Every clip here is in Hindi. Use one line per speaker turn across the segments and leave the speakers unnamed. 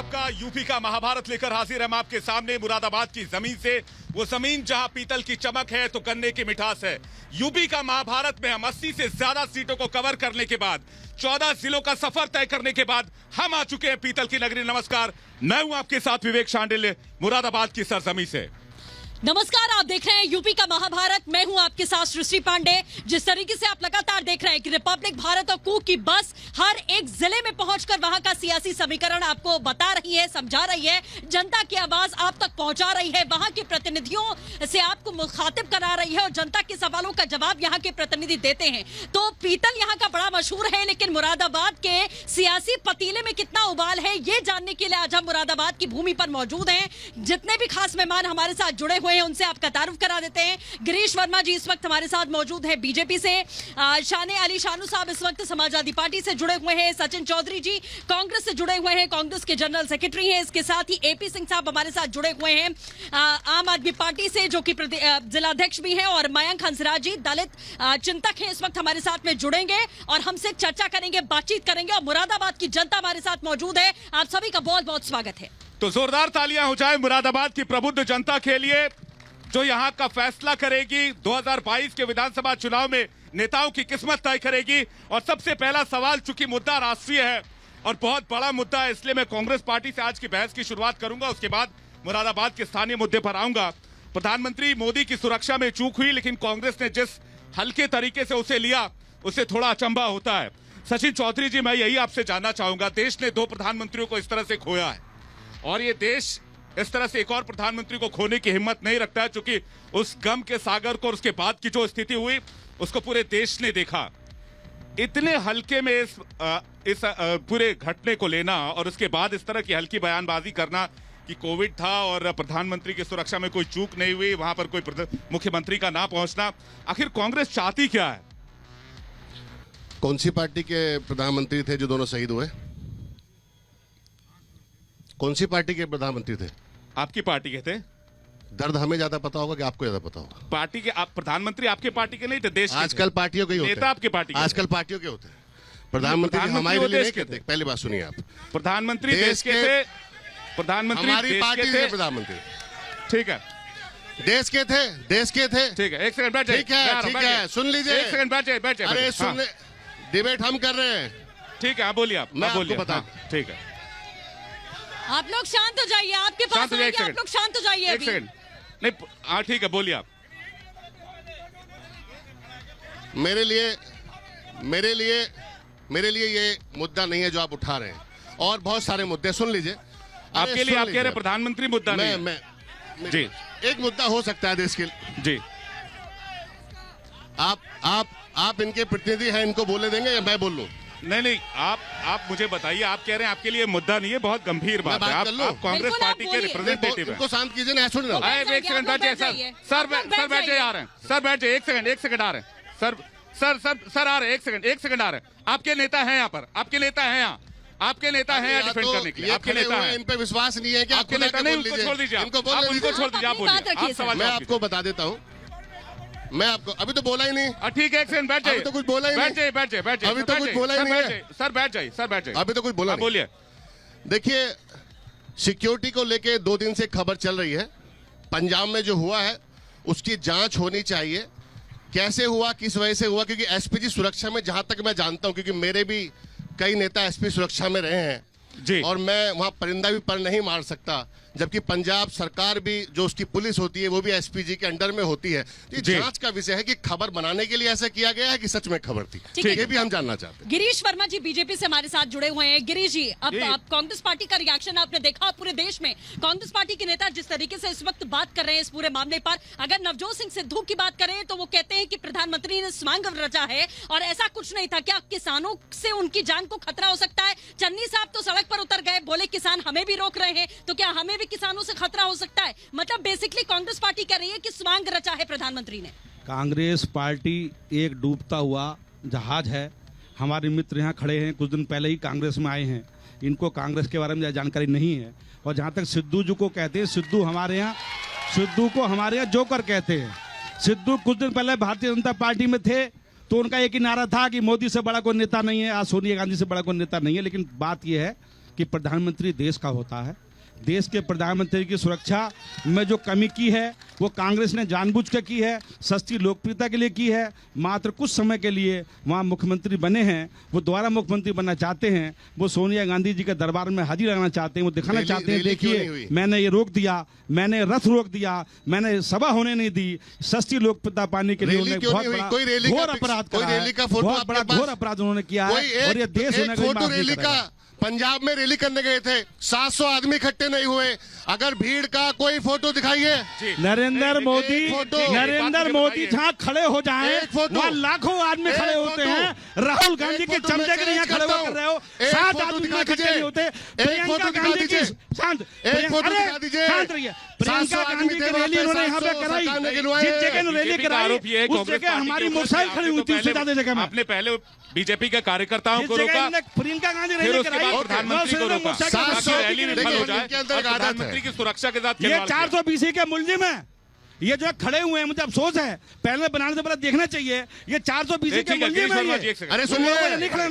आपका यूपी का महाभारत लेकर हाजिर हम आपके सामने मुरादाबाद की जमीन से। वो जमीन जहां पीतल की चमक है तो गन्ने की मिठास है। यूपी का महाभारत में हम 80 से ज्यादा सीटों को कवर करने के बाद 14 जिलों का सफर तय करने के बाद हम आ चुके हैं पीतल की नगरी। नमस्कार, मैं हूं आपके साथ विवेक शांडिल्य, मुरादाबाद की सरजमी से।
नमस्कार, आप देख रहे हैं यूपी का महाभारत। मैं हूं आपके साथ सृष्टि पांडे। जिस तरीके से आप लगातार देख रहे हैं कि रिपब्लिक भारत और कूक की बस हर एक जिले में पहुंचकर वहां का सियासी समीकरण आपको बता रही है, समझा रही है, जनता की आवाज आप तक पहुंचा रही है, वहां के प्रतिनिधियों से आपको मुखातिब करा रही है और जनता के सवालों का जवाब यहां के प्रतिनिधि देते हैं। तो पीतल यहां का बड़ा मशहूर है, लेकिन मुरादाबाद के सियासी पतीले में कितना उबाल है ये जानने के लिए आज हम मुरादाबाद की भूमि पर मौजूद हैं। जितने भी खास मेहमान हमारे साथ जुड़े हुए हैं उनसे आपका तारुफ करा देते हैं। गिरीश वर्मा जी इस वक्त हमारे साथ मौजूद हैं बीजेपी से। शाने अली शानू साहब इस वक्त समाजवादी पार्टी से जुड़े हुए हैं। सचिन चौधरी जी कांग्रेस से जुड़े हुए हैं, कांग्रेस के जनरल सेक्रेटरी हैं। इसके साथ ही एपी सिंह साहब हमारे साथ जुड़े हुए हैं आम आदमी पार्टी से, जो कि जिलाध्यक्ष भी हैं। और मयंक हंसराज जी दलित चिंतक हैं, इस वक्त हमारे साथ में जुड़ेंगे और हमसे चर्चा करेंगे, बातचीत करेंगे। और मुरादाबाद की जनता हमारे साथ मौजूद है। आप सभी का बहुत बहुत स्वागत है।
तो जोरदार तालियां हो जाए मुरादाबाद की प्रबुद्ध जनता के लिए, जो यहां का फैसला करेगी। 2022 के विधानसभा चुनाव में नेताओं की किस्मत तय करेगी। और सबसे पहला सवाल, चूंकि मुद्दा राष्ट्रीय है और बहुत बड़ा मुद्दा है, इसलिए मैं कांग्रेस पार्टी से आज की बहस की शुरुआत करूंगा। उसके बाद मुरादाबाद के स्थानीय मुद्दे पर आऊंगा। प्रधानमंत्री मोदी की सुरक्षा में चूक हुई, लेकिन कांग्रेस ने जिस हल्के तरीके से उसे लिया उससे थोड़ा अचंभा होता है। सचिन चौधरी जी, मैं यही आपसे जानना चाहूंगा, देश ने 2 प्रधानमंत्रियों को इस तरह से खोया है और ये देश इस तरह से एक और प्रधानमंत्री को खोने की हिम्मत नहीं रखता है, क्योंकि उस गम के सागर को और उसके बाद की जो स्थिति हुई उसको पूरे देश ने देखा। इतने हल्के में इस पूरे घटने को लेना और उसके बाद इस तरह की हल्की बयानबाजी करना कि कोविड था और प्रधानमंत्री की सुरक्षा में कोई चूक नहीं हुई, वहां पर कोई मुख्यमंत्री का ना पहुंचना, आखिर कांग्रेस चाहती क्या है?
कौन सी पार्टी के प्रधानमंत्री थे जो दोनों शहीद हुए? कौन सी पार्टी के प्रधानमंत्री थे?
आपकी पार्टी के थे।
दर्द हमें ज्यादा पता होगा कि आपको ज्यादा पता होगा?
पार्टी के, आप प्रधानमंत्री आपके पार्टी के नहीं थे, देश के
आजकल पार्टियों के ही होते हैं।
नेता आपके पार्टी के
आजकल पार्टियों के होते हैं। प्रधानमंत्री हमारे लिए नहीं कहते। पहली बात सुनिए आप,
प्रधानमंत्री देश के थे, प्रधानमंत्री
हमारी पार्टी के प्रधानमंत्री,
ठीक है,
देश के थे, देश के थे।
ठीक है, एक सेकंड बैठ जाइए।
ठीक है, सुन लीजिए।
एक सेकंड बैठ जाइए।
अरे सुन ले, डिबेट हम कर रहे हैं।
ठीक है, आप बोलिए। आप
मैं
बोलिए,
आपको बता।
ठीक है,
आप लोग शांत हो जाइए, आपके पास आएंगे, आप लोग शांत हो जाइए।
एक सेकंड, नहीं, हाँ ठीक है, बोलिए आप।
मेरे लिए ये मुद्दा नहीं है जो आप उठा रहे हैं, और बहुत सारे मुद्दे। सुन लीजिए,
आपके लिए, आप कह रहे प्रधानमंत्री मुद्दा नहीं है। जी,
एक मुद्दा हो सकता है देश के लिए।
जी,
आप इनके प्रतिनिधि हैं, इनको बोले देंगे या मैं बोल लूं?
नहीं, आप मुझे बताइए। आप कह रहे हैं आपके लिए मुद्दा नहीं है, बहुत गंभीर बात है। आप कांग्रेस पार्टी के रिप्रेजेंटेटिव हैं।
इनको शांत कीजिए ना, सुन रहा हूं।
एक सेकंड बैठ जाइए सर बैठ जाइए, आ रहे हैं सर, बैठ जाइए। एक सेकंड आ रहे हैं सर आ रहे हैं। एक सेकंड आ रहे हैं। आपके नेता हैं यहाँ पर, आपके नेता हैं यहाँ, आपके नेता हैं यहाँ डिफेंड करने के लिए। आपके नेता हैं,
इन पे विश्वास नहीं है क्या?
आपके नेता नहीं, उनको छोड़ दीजिए, उनको छोड़ दीजिए। आप बोलिए।
मैं आपको बता देता हूँ, मैं आपको अभी तो बोला ही नहीं।
ठीक है, एक सेकंड बैठ जाइए।
तो कुछ बोला ही नहीं।
बैठ जाइए।
अभी तो कुछ बोला ही नहीं है।
सर बैठ जाइए।
अभी तो कुछ बोला नहीं।
बोलिए।
देखिए, सिक्योरिटी को लेके 2 दिन से खबर चल रही है। पंजाब में जो हुआ है उसकी जांच होनी चाहिए। कैसे हुआ, किस वजह से हुआ? क्योंकि एसपीजी सुरक्षा में, जहां तक मैं जानता हूं, क्योंकि मेरे भी कई नेता एसपी सुरक्षा में रहे हैं
जी,
और मैं वहां परिंदा भी पर नहीं मार सकता, जबकि पंजाब सरकार भी, जो उसकी पुलिस होती है, वो भी एसपीजी के अंडर में होती है। ये जांच का विषय है कि खबर बनाने के लिए ऐसा किया गया है कि सच में खबर थी, ये भी हम जानना चाहते हैं।
गिरीश वर्मा जी बीजेपी से हमारे साथ जुड़े हुए हैं। गिरीश जी, अब आप कांग्रेस पार्टी का रिएक्शन आपने देखा पूरे देश में। कांग्रेस पार्टी के नेता जिस तरीके से इस वक्त बात कर रहे हैं इस पूरे मामले पर, अगर नवजोत सिंह सिद्धू की बात करें तो वो कहते हैं कि प्रधानमंत्री ने स्वांग रचा है और ऐसा कुछ नहीं था। क्या किसानों से उनकी जान को खतरा हो सकता है? चन्नी साहब तो सड़क पर उतर गए, बोले किसान हमें भी रोक रहे हैं, तो क्या हमें भी किसानों से खतरा हो सकता है? मतलब बेसिकली कांग्रेस पार्टी कह रही है कि स्वांग रचा है प्रधानमंत्री ने।
कांग्रेस पार्टी एक डूबता हुआ जहाज है। हमारे मित्र यहाँ खड़े हैं, कुछ दिन पहले ही कांग्रेस में आए हैं, इनको कांग्रेस के बारे में जानकारी नहीं है। और जहाँ तक सिद्धू जी को कहते हैं, सिद्धू को हमारे यहाँ जोकर कहते हैं। सिद्धू कुछ दिन पहले भारतीय जनता पार्टी में थे तो उनका एक ही नारा था कि मोदी से बड़ा कोई नेता नहीं है, आज सोनिया गांधी से बड़ा कोई नेता नहीं है। लेकिन बात यह है कि प्रधानमंत्री देश का होता है। देश के प्रधानमंत्री की सुरक्षा में जो कमी की है वो कांग्रेस ने जानबूझ कर की है, सस्ती लोकप्रियता के लिए की है। मात्र कुछ समय के लिए वहाँ मुख्यमंत्री बने हैं, वो दोबारा मुख्यमंत्री बनना चाहते हैं, वो सोनिया गांधी जी के दरबार में हाजिर लगाना चाहते हैं, वो दिखाना चाहते हैं देखिए मैंने ये रोक दिया, मैंने रथ रोक दिया, मैंने सभा होने नहीं दी। सस्ती लोकप्रियता पाने के लिए उन्होंने बहुत बड़ा घोर अपराध करा है, बहुत बड़ा घोर अपराध उन्होंने किया है। और ये देश होने का माफ नहीं करेगा।
पंजाब में रैली करने गए थे, 700 आदमी इकट्ठे नहीं हुए। अगर भीड़ का कोई फोटो दिखाइए।
नरेंद्र मोदी जहाँ खड़े हो जाएं वहाँ लाखों आदमी खड़े होते हैं। राहुल गांधी के चमचे के यहाँ खड़े कर रहे हो, 7 आदमी इकट्ठे नहीं होते। प्रियंका गांधी की शांत रहिए। प्रियंका गांधी की रैली उन्होंने यहाँ पे कराई, जिस जगह रैली कराई उस जगह हमारी मोटरसाइकिल खड़ी हुई थी, उससे ज्यादा जगह में
आपने पहले बीजेपी के कार्यकर्ताओं को रोका,
प्रियंका गांधी
फिर
रैली
उसके
कराई,
बाद प्रधानमंत्री को रोका ताकि रैली विफल हो जाए और प्रधानमंत्री की सुरक्षा के साथ
ये
खिलवाड़ किया।
420 के मुलजिम है, ये जो खड़े हुए हैं, मुझे अफसोस है, पहले बनाने से पहले देखना चाहिए। ये 420 के मुलजिम है ये।
अरे सुनिए,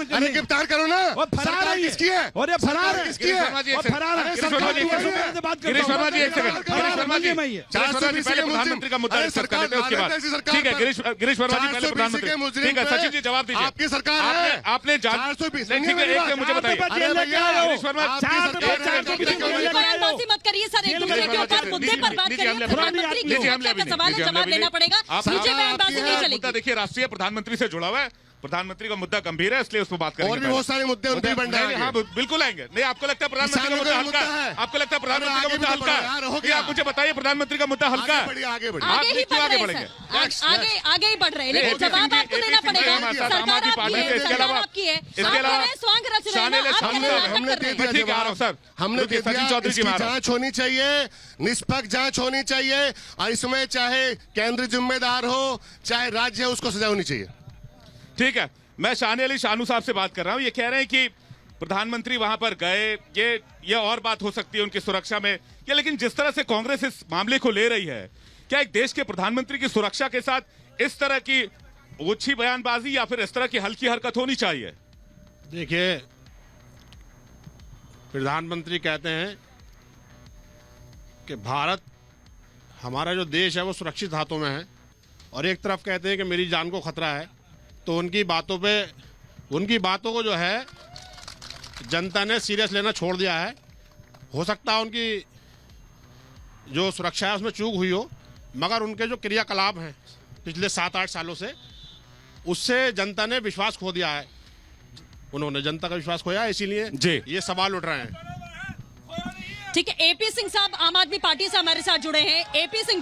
अरे गिरफ्तार करो ना।
और फरार है
किसकी है?
और ये फरार है
किसकी है?
और फरार है।
गिरीश शर्मा जी एक सेकंड, गिरीश शर्मा जी पहले प्रधानमंत्री का मुद्दा डिस्कस कर लेते हैं उसके बाद। ठीक है गिरीश शर्मा जी पहले प्रधानमंत्री, ठीक है सचिन जी जवाब दीजिए।
आपकी सरकार है,
आपने ठीक है एक मुझे बताइए गिरीश शर्मा
बयानबाजी मत करिए सर, एक दूसरे के ऊपर मुद्दे पर बात करिए। प्रधानमंत्री की सुरक्षा का सवाल है, जवाब लेना पड़ेगा। मुझे बयानबाजी नहीं चलेगी।
मुद्दा देखिए राष्ट्रीय प्रधानमंत्री से जुड़ा हुआ है, प्रधानमंत्री का मुद्दा गंभीर है, इसलिए उस पर बात करेंगे।
और भी बहुत सारे मुद्दे उन पे बन रहे हैं।
हाँ बिल्कुल आएंगे। नहीं आपको लगता है प्रधानमंत्री का मुद्दा हल्का है? आपको लगता है प्रधानमंत्री का मुद्दा हल्का है? आप मुझे बताइए प्रधानमंत्री का मुद्दा हल्का है?
आगे बढ़िए।
आगे ही
क्यों
बढ़
आगे
रहे
बढ़ेंगे?
हैं, आगे ही बढ़ रहे हैं, लेकिन जवाब आपको देना पड़ेगा। सरकार आपकी है, सरकार आपकी है।
इसके अलावा
स्वांग रच रहे हैं, आप कह रहे हैं
हमने
नाटक
दे
कर रहे हैं।
दिया
ठीक है, आ रहा हूं सर।
हमने दे
सचिन
दिया,
चौधरी जी
इसकी
मारो।
जांच होनी चाहिए, निष्पक्ष जांच होनी चाहिए, और इसमें चाहे केंद्र जिम्मेदार हो चाहे राज्य है, उसको सजा होनी चाहिए।
ठीक है, मैं शान अली शानू साहब से बात कर रहा हूं। ये कह रहे हैं कि प्रधानमंत्री वहां पर गए, ये और बात हो सकती है उनकी सुरक्षा में, या लेकिन जिस तरह से कांग्रेस इस मामले को ले रही है, क्या एक देश के प्रधानमंत्री की सुरक्षा के साथ इस तरह की ओछी बयानबाजी या फिर इस तरह की हल्की हरकत होनी चाहिए?
देखिए, प्रधानमंत्री कहते हैं कि भारत हमारा जो देश है वो सुरक्षित हाथों में है, और एक तरफ कहते हैं कि मेरी जान को खतरा है। तो उनकी बातों को जो है जनता ने सीरियस लेना छोड़ दिया है। हो सकता है उनकी जो सुरक्षा है उसमें चूक हुई हो, मगर उनके जो क्रियाकलाप हैं पिछले 7-8 सालों से, उससे जनता ने विश्वास खो दिया है। उन्होंने जनता का विश्वास खोया, इसीलिए ये सवाल उठ रहे हैं।
ठीक है, एपी सिंह साहब आम आदमी पार्टी से हमारे साथ जुड़े हैं। एपी सिंह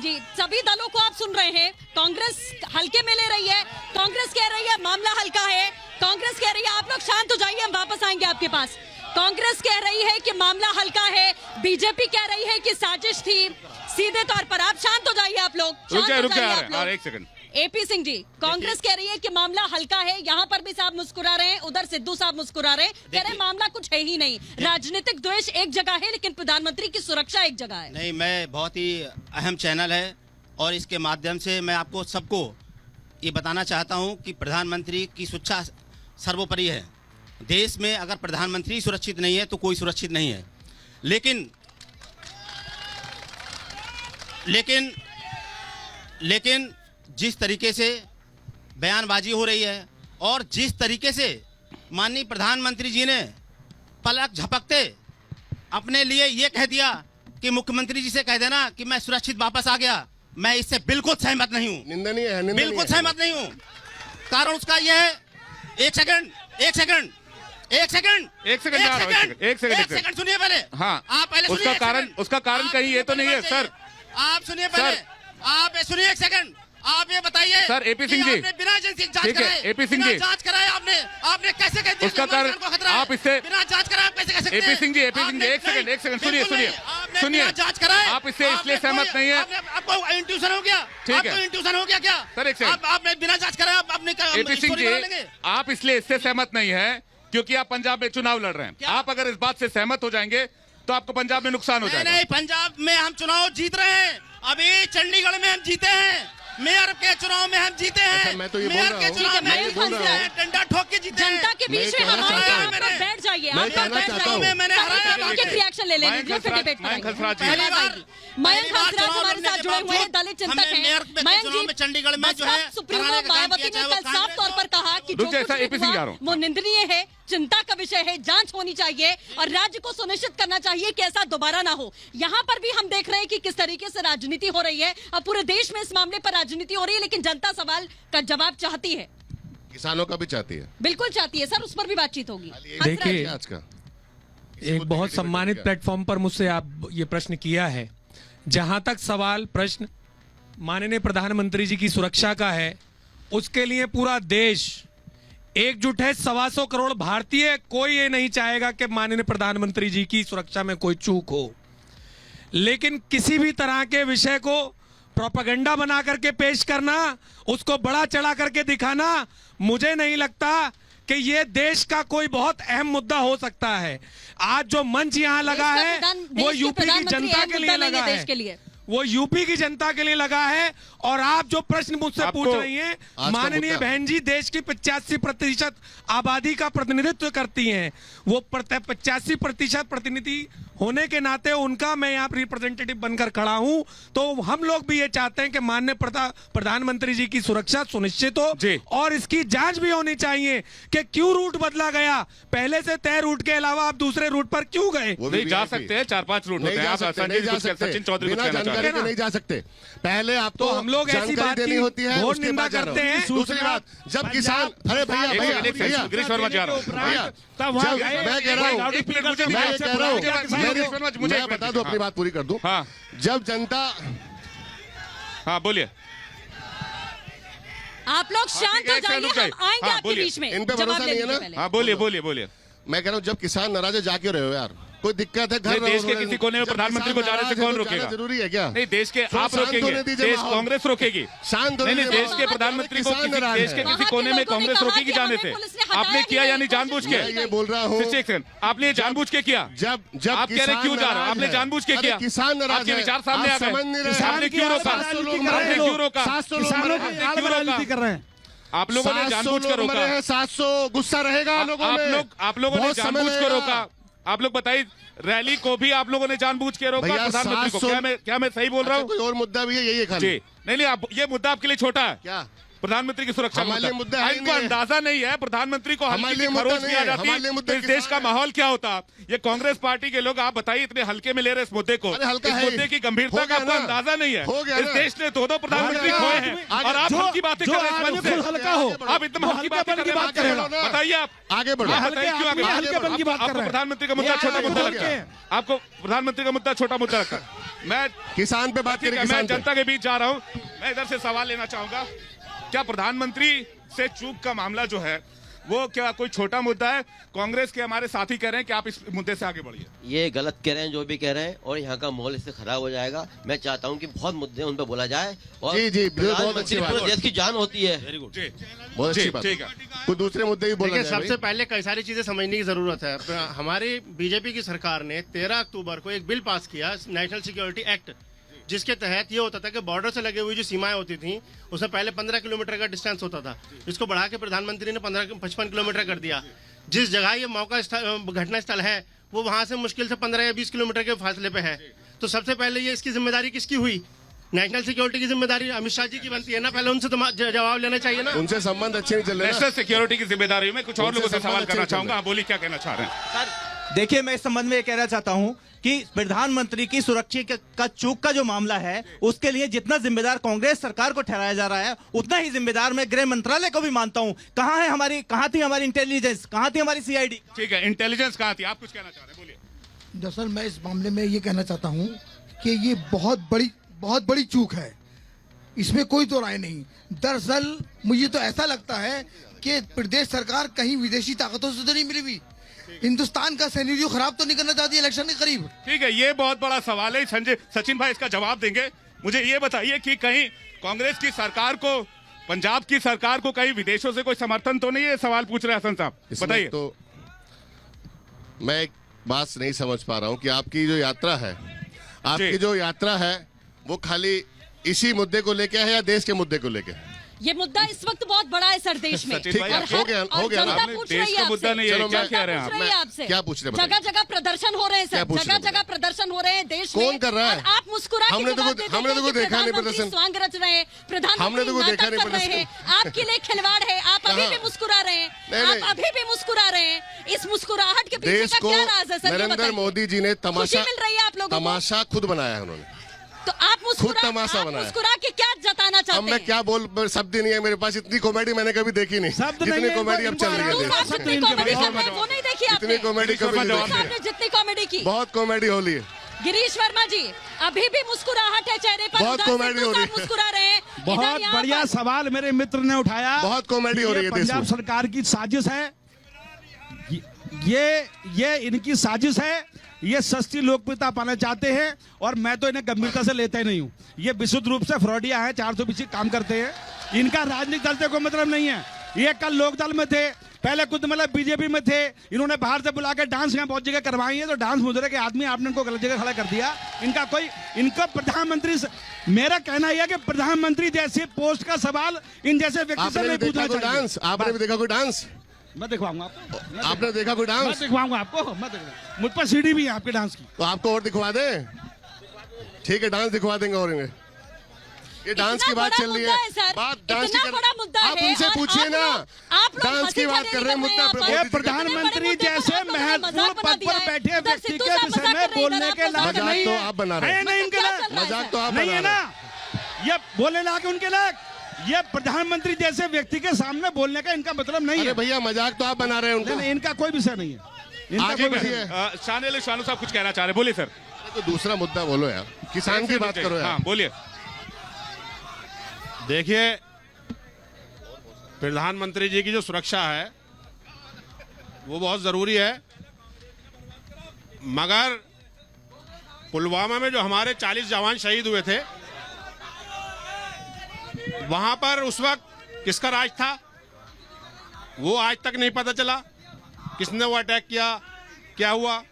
जी, सभी दलों को आप सुन रहे हैं, कांग्रेस हल्के में ले रही है, कांग्रेस कह रही है मामला हल्का है, कांग्रेस कह रही है आप लोग शांत हो जाइए, हम वापस आएंगे आपके पास। कांग्रेस कह रही है कि मामला हल्का है, बीजेपी कह रही है कि साजिश थी। सीधे तौर पर आप शांत हो जाइए, आप लोग
एक सेकंड।
एपी सिंह जी, कांग्रेस कह रही है कि मामला हल्का है, यहाँ पर भी साहब मुस्कुरा रहे हैं, उधर सिद्धू साहब मुस्कुरा रहे हैं, कह रहे हैं मामला कुछ है ही नहीं, राजनीतिक द्वेष एक जगह है लेकिन प्रधानमंत्री की सुरक्षा एक जगह है।
नहीं, मैं बहुत ही अहम चैनल है और इसके माध्यम से मैं आपको सबको ये बताना चाहता हूँ कि प्रधानमंत्री की सुरक्षा सर्वोपरि है। देश में अगर प्रधानमंत्री सुरक्षित नहीं है तो कोई सुरक्षित नहीं है। लेकिन जिस तरीके से बयानबाजी हो रही है और जिस तरीके से माननीय प्रधानमंत्री जी ने पलक झपकते अपने लिए ये कह दिया कि मुख्यमंत्री जी से कह देना कि मैं सुरक्षित वापस आ गया, मैं इससे बिल्कुल सहमत नहीं हूं।
निंदनीय है,
बिल्कुल सहमत नहीं हूं। कारण उसका यह है, एक सेकंड सुनिए पहले।
हाँ,
आप पहले
उसका कारण कहीं ये तो नहीं है सर।
आप सुनिए पहले, आप सुनिए एक सेकंड। आप ये बताइए
सर, एपी सिंह जी,
आपने बिना एजेंसी जांच कराए,
एपी सिंह जी,
जांच कराए आपने कैसे कह दिया
उसका कारण आप इससे
बिना जांच कराए आप कैसे कह सकते हैं?
एपी सिंह जी, एक सेकंड सुनिए,
जांच कराए
आप इससे इसलिए सहमत नहीं है?
आपको इंट्यूशन हो गया?
ठीक है,
आपको इंट्यूशन हो गया क्या
सर? एक सेकंड,
आपने बिना जांच कराए आपने
एपी सिंह जी, आप इसलिए इससे सहमत नहीं है क्योंकि आप पंजाब में चुनाव लड़ रहे हैं। आप अगर इस बात से सहमत हो जाएंगे तो आपको पंजाब में नुकसान हो जाएगा।
नहीं, पंजाब में हम चुनाव जीत रहे हैं, अभी चंडीगढ़ में हम जीते हैं, मेयर के चुनाव में हम जीते हैं।
अच्छा, मैं तो ये बोल
मेयर
रहा
के
हूँ।
चुनाव में
ठीक है,
हम
मैं
जीते हैं, डंडा ठोक के जीते हैं।
जनता के बीच में
मैं कहना
हमारे
चाहता
यहाँ
हूँ।
पर बैठ जाइए,
मैं
आप पर
कहना
बैठ
चाहता
जाइए।
हूँ।
मैंने हराया
एक एक रिएक्शन ले लेने दीजिए, फिर डिबेट
मयंक
करेंगे।
हंसराज जी।
पहली बार
मयंक हंसराज हमारे साथ जुड़े हुए हैं, दलित चिंतक
हमने
हैं।
मेयर के
मयंक
चुनाव
जी,
में चंडीगढ़ में जो है
बसपा सुप्रीमो
हराने का काम
मायावती
किया,
ने
चाहे
कल
वो
साफ तौर पर कहा कि जो
रुक जाइए,
कुछ भी
APC जा रहा
हुआ
हूँ।
वो निंदनीय है, चिंता का विषय है, जांच होनी चाहिए और राज्य को सुनिश्चित करना चाहिए कि ऐसा दोबारा ना हो। यहाँ पर भी हम देख रहे हैं कि किस तरीके से राजनीति हो रही है। अब पूरे देश में इस मामले पर राजनीति हो रही है, लेकिन जनता सवाल का जवाब चाहती है,
किसानों का भी चाहती है।
बिल्कुल चाहती है सर, उस पर भी बातचीत होगी।
देखिए,
आज का
एक बहुत सम्मानित प्लेटफॉर्म पर मुझसे आप ये प्रश्न किया है। जहां तक सवाल प्रश्न माननीय प्रधानमंत्री जी की सुरक्षा का है, उसके लिए पूरा देश एकजुट है। 125 करोड़ भारतीय, कोई ये नहीं चाहेगा कि माननीय प्रधानमंत्री जी की सुरक्षा में कोई चूक हो, लेकिन किसी भी तरह के विषय को प्रोपेगेंडा बना करके पेश करना, उसको बड़ा चढ़ा करके दिखाना, मुझे नहीं लगता कि ये देश का कोई बहुत अहम मुद्दा हो सकता है। आज जो मंच यहाँ लगा है वो यूपी की जनता के लिए लगा
देश के
है,
लिए
वो यूपी की जनता के लिए लगा है। और आप जो प्रश्न मुझसे पूछ रही हैं,
का
माननीय
मुद्दा।
बहन जी देश की 85% आबादी का प्रतिनिधित्व करती हैं, वो 85% प्रतिनिधि होने के नाते उनका मैं यहाँ रिप्रेजेंटेटिव बनकर खड़ा हूं। तो हम लोग भी ये चाहते हैं कि माननीय प्रधानमंत्री जी की सुरक्षा सुनिश्चित हो
जी।
और इसकी जांच भी होनी चाहिए कि क्यों रूट बदला गया, पहले से तय रूट के अलावा आप दूसरे रूट पर क्यों गए।
वो भी
नहीं जा
VIP
सकते हैं, 4-5 रूट होते
नहीं
हैं।
जा
आप
सकते,
संजय
नहीं
जी
जा
कुछ कह-
सकते।
सचिन चौधरी कुछ
बिना
कहना चाह रहे
जानकारी
हैं।
के नहीं जा सकते। पहले आपको
तो हम लोग ऐसी
जानकारी
बात
देनी
की
होती है,
घोर
उसके
निंदा
बाद जा रहा हूं।
करते हैं।
दूसरी बात, जब किसान, अरे भैया
एक
भैया
मिनट,
भैया
गिरीश वर्मा जा रहा हूं।
भैया,
तब वहाँ
जब
गए,
मैं कह रहा हूँ,
एक मिनट, मुझे
मैं कह रहा हूँ,
मुझे
मैं बता दूं, अपनी बात पूरी कर दूं।
हाँ।
जब जनता,
हाँ बोलिए।
आप लोग शांत
ठीक है,
हो
एक सेकंड रुक
जाइए,
जाइए।
हम आएंगे
हाँ,
आपके
बोलिए।
बीच में।
इन पे
जवाब
भरोसा
ले
नहीं है
लीजिए
ना?
पहले।
हाँ बोलिए बोलिए बोलिए।
मैं कह रहा हूँ जब किसान नाराज है, जाके रहे हो यार, कोई दिक्कत है घर
नहीं,
रहो,
देश के
रोने-
किसी कोने में
जब
प्रधानमंत्री को
किसान
जाने से
नाराज है
कौन
तो
रोकेगा?
जाना जरूरी है क्या?
नहीं, देश के
थोड़ा
आप
शांत
रोकेंगे,
होने दीजिए
देश
माहौल।
कांग्रेस रोकेगी।
शांत होने
नहीं नहीं,
दीजिए
देश के
माहौल।
प्रधानमंत्री को
किसान नाराज
देश के
है।
वहाँ
किसी
के
कोने में
लोगों ने
कांग्रेस
कहा
रोकेगी
कि
जाने
हमें
से।
पुलिस ने हटाया
आपने
ही
किया
नहीं,
यानी जानबूझ के?
मैं ये बोल रहा हूँ,
एक सेकंड, आपने ये जानबूझ के किया?
जब
आप कह रहे क्यों जा रहा? आपने जानबूझ के किया?
किसान नाराज
आपके
है,
विचार सामने
आप
आ गए।
समझ नहीं रहे।
आपने क्यों रोका? आपने क्यों रोका?
700 लोग
किसानों
मरे
की
हैं।
आड़ में राजनीति कर रहे हैं।
आप लोगों ने
700
जानबूझ कर
लोग मरे
रोका।
हैं, 700 गुस्सा रहेगा लोगों में।
आप लोगों ने
बहुत समय
जानबूझ कर
लगेगा।
रोका। आप लोग बताइए, रैली को भी आप लोगों ने जानबूझ के रोका,
भैया,
प्रधानमंत्री को।
700
क्या मैं सही बोल रहा
अच्छा,
हूँ?
कोई और मुद्दा भी है, यही है खाली।
जी नहीं, आप ये मुद्दा आपके लिए छोटा है।
क्या
प्रधानमंत्री की सुरक्षा
हमारे लिए मुद्दा है ही
इनको
नहीं है।
अंदाजा नहीं है प्रधानमंत्री को
हमारे
हल्की
लिए
की
मुद्दा
खरोच
नहीं
किया
है।
जाती
हमारे लिए
तो
मुद्दा
इस देश का
किसान है।
माहौल क्या होता? ये कांग्रेस पार्टी के लोग आप बताइए इतने हल्के में ले रहे इस मुद्दे को।
अरे हल्का
इस
है
मुद्दे
ही।
की गंभीरता
हो
का
गया
आपको
ना।
अंदाजा नहीं है।
हो गया
इस
ना।
देश ने 2 प्रधानमंत्री
हो
खोए
गया।
हैं
आगे-
और आप
जो-
हल्की बातें
जो
कर रहे हैं इस
आदमी
मंच से।
खुद हल्का हो,
आप एकदम हल्की बातें कर रहे हैं।
करेगा।
बताइए आप
आगे बढ़ो।
हाँ, बताइए क्यों आगे
हल्के
बढ़ो?
पन की बात कर
आपको
रहे हैं।
प्रधानमंत्री का मुद्दा
ये
छोटा
आगे
मुद्दा
बढ़
लगता
के।
है? आपको प्रधानमंत्री का मुद्दा छोटा मुद्दा लगता है? मैं
किसान पे बात
ठीक
करें,
है, मैं
किसान पे।
जनता के बीच जा रहा हूं। मैं इधर से सवाल लेना चाहूंगा, क्या प्रधानमंत्री से चूक का मामला जो है वो क्या कोई छोटा मुद्दा है? कांग्रेस के हमारे साथी कह रहे हैं कि आप इस मुद्दे से आगे बढ़िए।
ये गलत कह रहे हैं जो भी कह रहे हैं, और यहाँ का माहौल इससे खराब हो जाएगा। मैं चाहता हूँ कि बहुत मुद्दे हैं, उन पर बोला जाए। और
जी, जी, बहुत
प्रधानमंत्री
अच्छी बात
पूरे
है।
देश की जान होती है।
जी
बहुत
जी,
अच्छी बात
ठीक है।
कोई दूसरे मुद्दे भी बोलना
देखिए,
चाहे
सबसे
भाई।
पहले कई सारी चीजें समझने की जरूरत है। हमारी बीजेपी की सरकार ने 13 अक्टूबर को एक बिल पास किया, नेशनल सिक्योरिटी एक्ट, जिसके तहत ये होता था कि बॉर्डर से लगे हुई जो सीमाएं होती थी उसमें पहले 15 किलोमीटर का डिस्टेंस होता था, इसको बढ़ा के प्रधानमंत्री ने 55 किलोमीटर कर दिया। जिस जगह ये मौका घटना स्थल है वो वहां से मुश्किल से 15 या 20 किलोमीटर के फासले पे है। तो सबसे पहले ये इसकी जिम्मेदारी किसकी हुई? नेशनल सिक्योरिटी की जिम्मेदारी अमित शाह जी की बनती है ना, पहले उनसे जवाब लेना चाहिए ना।
उनसे संबंध अच्छे नहीं चल रहे ना।
नेशनल सिक्योरिटी की जिम्मेदारी में कुछ और
उनसे
लोगों से
संबंध
सवाल
अच्छे
करना
नहीं चल
चाहूंगा। बोली क्या कहना चाह रहे हैं?
देखिए, मैं इस संबंध में ये कहना चाहता हूं कि प्रधानमंत्री की सुरक्षा का चूक का जो मामला है उसके लिए जितना जिम्मेदार कांग्रेस सरकार को ठहराया जा रहा है, उतना ही जिम्मेदार मैं गृह मंत्रालय को भी मानता हूं। कहां थी हमारी इंटेलिजेंस, कहां थी हमारी सीआईडी?
ठीक है, इंटेलिजेंस कहाँ थी? आप कुछ कहना चाह रहे हैं, बोलिए।
दरअसल मैं इस मामले में ये कहना चाहता हूँ कि ये बहुत बड़ी चूक है, इसमें कोई तो राय नहीं। दरअसल मुझे तो ऐसा लगता है कि प्रदेश सरकार कहीं विदेशी ताकतों से तो नहीं मिली हुई, हिंदुस्तान का सिनेरियो खराब तो नहीं करना चाहती इलेक्शन के करीब।
ठीक है, ये बहुत बड़ा सवाल है। संजय सचिन भाई इसका जवाब देंगे। मुझे ये बताइए कि कहीं कांग्रेस की सरकार को, पंजाब की सरकार को कहीं विदेशों से कोई समर्थन तो नहीं है? सवाल पूछ रहे हैं हसन साहब,
इसमें
बताइए।
तो मैं एक बात नहीं समझ पा रहा हूँ कि आपकी जो यात्रा है, आपकी
जी।
जो यात्रा है वो खाली इसी मुद्दे को लेके है या देश के मुद्दे को लेके है?
ये मुद्दा इस वक्त बहुत बड़ा है सर देश में।
सचिन भाई,
और
हो गया
जनता
ना?
पूछ
देश
रही है
का मुद्दा
आपसे।
नहीं है,
चलो,
क्या
मैं-
कह रहे हैं
पूछ
आप?
रही है आपसे।
क्या पूछ रहे हैं
जगह जगह प्रदर्शन हो रहे हैं
क्या
सर,
पूछ रहे
जगह
हैं?
जगह प्रदर्शन हो रहे हैं देश में।
कौन कर रहा है?
और आप मुस्कुरा के
हमने तो
जवाब
कुछ-
देते
हमने तो
हैं
कुछ
कि
देखा नहीं
प्रधानमंत्री
प्रदर्शन।
स्वांग रच रहे हैं,
हमने
प्रधानमंत्री
तो कुछ देखा
नाटक
नहीं
कर रहे हैं,
प्रदर्शन।
आपके लिए खिलवाड़ है, आप अभी
कहाँ?
भी मुस्कुरा रहे हैं,
नहीं,
आप
नहीं।
अभी भी मुस्कुरा रहे हैं। इस मुस्कुराहट के पीछे
देश
का
को
क्या राज है सर, ये
नरेंद्र
बताइए।
मोदी जी ने
खुशी मिल रही है आप लोगों को?
तमाशा खुद बनाया है उन्होंने।
तो आप
तमाशा
आप
बनाया।
मुस्कुरा के क्या जताना
अब
चाहते
मैं
हैं?
क्या बोल, शब्द ही नहीं है मेरे पास। इतनी कॉमेडी मैंने कभी देखी नहीं,
शब्द नहीं
जितनी
है,
कॉमेडी अब
इनको
चल रही है
तो
देश
आप
में।
जितनी कॉमेडी कर रहे हैं वो नहीं देखी आपने?
इतनी कॉमेडी कभी नहीं
जवाब
देखी है।
आपने जितनी कॉमेडी की।
बहुत कॉमेडी हो रही है,
गिरीश वर्मा जी, अभी भी मुस्कुराहट है चेहरे पर,
बहुत
उदास
कॉमेडी
सिद्धू
हो रही
साहब
है।
मुस्कुरा रहे हैं। इधर
बहुत
यहाँ
बढ़िया
पर-
सवाल मेरे मित्र ने उठाया।
बहुत कॉमेडी हो रही है
ये
देश
पंजाब
में।
सरकार की साजिश है। ये इनकी साजिश है। ये सस्ती लोकप्रियता पाना चाहते हैं और मैं तो इन्हें गंभीरता से लेता ही नहीं हूँ। ये विशुद्ध रूप से फ्रॉडिया है, 420 काम करते हैं। इनका राजनीतिक दल से कोई मतलब नहीं है। ये कल लोकदल में थे, पहले कुछ मतलब बीजेपी में थे। इन्होंने बाहर से बुला के डांस यहाँ बहुत जगह करवाई है, तो डांस मुजरे के आदमी आपने इनको गलत जगह खड़ा कर दिया। इनका प्रधानमंत्री मेरा कहना यह है कि प्रधानमंत्री जैसे पोस्ट का सवाल इन जैसे व्यक्ति से
आपने
नहीं
भी देखा
पूछना
कोई
चाहिए।
डांस? आपने भी देखा कोई डांस?
मैं दिखवाऊंगा आपको।
आपने देखा कोई
मैं
डांस?
दिखवाऊंगा आपको। मुझ पर सीडी भी है आपके डांस की।
तो आपको और दिखवा दे। ठीक है, डांस दिखवा देंगे। और इन्हें ये डांस
इतना
की बात
बड़ा
चल रही
मुद्दा
है,
सर,
बात डांस
इतना
की
बड़ा मुद्दा
आप
है
उनसे
और
पूछिए ना।
आप लोग
डांस
हंसी
की बात
ठहाके
कर रहे हैं,
निकल
मुद्दा
हैं
पे
यहाँ
ये
मोदी जी का-
प्रधानमंत्री जैसे महत्वपूर्ण पद पर बैठे व्यक्ति के विषय में बोलने के लायक
मजाक
नहीं
तो
है।
आप बना रहे
है
हैं।
नहीं इनके
क्या
लायक?
चल रहा है
मजाक
सर?
तो आप
नहीं
बना
है
रहे
ना।
हैं।
ये बोलने लायक उनके लायक। ये प्रधानमंत्री जैसे व्यक्ति के सामने बोलने का इनका मतलब नहीं
अरे
है।
भैया, मजाक तो आप बना रहे हैं
नहीं,
उनको।
इनका कोई विषय नहीं है। इनका
आगे
कोई विषय
बढ़िए।
नहीं है।
शानू साहब कुछ कहना चाह रहे, बोलिए सर।
तो दूसरा मुद्दा बोलो यार, किसान की बात करो
हाँ
यार।
बोलिए।
देखिए, प्रधानमंत्री जी की जो सुरक्षा है वो बहुत जरूरी है, मगर पुलवामा में जो हमारे 40 जवान शहीद हुए थे, वहां पर उस वक्त किसका राज था वो आज तक नहीं पता चला। किसने वो अटैक किया, क्या हुआ।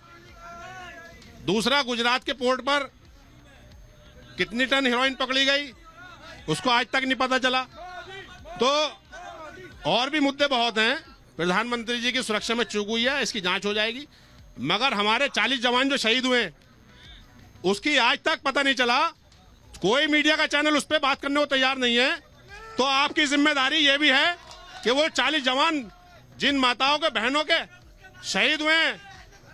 दूसरा, गुजरात के पोर्ट पर कितनी टन हेरोइन पकड़ी गई उसको आज तक नहीं पता चला। तो और भी मुद्दे बहुत हैं। प्रधानमंत्री जी की सुरक्षा में चूक हुई है, इसकी जांच हो जाएगी, मगर हमारे 40 जवान जो शहीद हुए उसकी आज तक पता नहीं चला। कोई मीडिया का चैनल उस पर बात करने को तैयार नहीं है। तो आपकी जिम्मेदारी यह भी है कि वो 40 जवान जिन माताओं के बहनों के शहीद हुए हैं